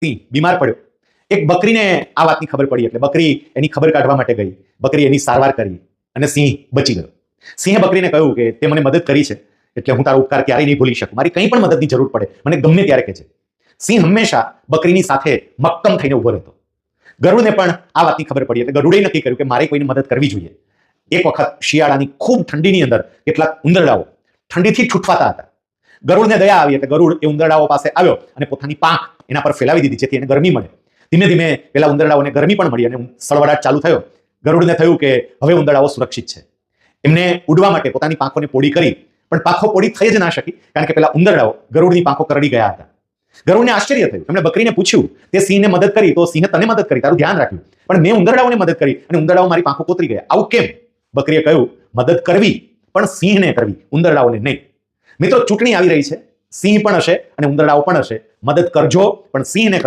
સિંહ બીમાર પડ્યો. એક બકરીને આ વાતની ખબર પડી એટલે બકરી એની ખબર કાઢવા માટે ગઈ. બકરી એની સારવાર કરી અને સિંહ બચી ગયો. સિંહે બકરીને કહ્યું કે તે મને મદદ કરી છે એટલે હું તારો ઉપકાર ક્યારેય નહીં ભૂલી શકું. મારી કંઈ પણ મદદની જરૂર પડે મને ગમે ત્યારે કહેજે. સિંહ હંમેશા બકરીની સાથે મક્કમ થઈને ઉભો રહેતો. ગરુડને પણ આ વાતની ખબર પડી એટલે ગરુડે નક્કી કર્યું કે મારે કોઈને મદદ કરવી જોઈએ. એક વખત શિયાળાની ખૂબ ઠંડીની અંદર કેટલાક ઉંદરડાઓ ઠંડીથી છૂટવાતા હતા. ગરુડને દયા આવી એટલે ગરુડ એ ઉંદરડાઓ પાસે આવ્યો અને પોતાની પાંખ એના પર ફેલાવી દીધી જેથી એને ગરમી મળે. ધીમે ધીમે પેલા ઉંદરડાઓને ગરમી પણ મળી અને સળવળાટ ચાલુ થયો. ગરુડને થયું કે હવે ઉંદરડાઓ સુરક્ષિત છે. એમને ઉડવા માટે પોતાની પાંખોને પોડી કરી પણ પાંખો પોડી થઈ જ ના શકી કારણ કે પેલા ઉંદરડાઓ ગરુડની પાંખો કરડી ગયા હતા. ગરુડને આશ્ચર્ય થયું. એમણે બકરીને પૂછ્યું તે સિંહને મદદ કરી તો સિંહે તને મદદ કરી, તારું ધ્યાન રાખ્યું, પણ મેં ઉંદરડાઓને મદદ કરી અને ઉંદરડાઓ મારી પાંખો કોતરી ગયા, આવું કેમ? બકરીએ કહ્યું મદદ કરવી પણ સિંહને કરવી, ઉંદરડાઓને નહીં. મિત્રો, ચૂંટણી આવી રહી છે. સિંહ પણ હશે અને ઉંદરડાઓ પણ હશે. મદદ કરજો પણ સિંહને કરજો.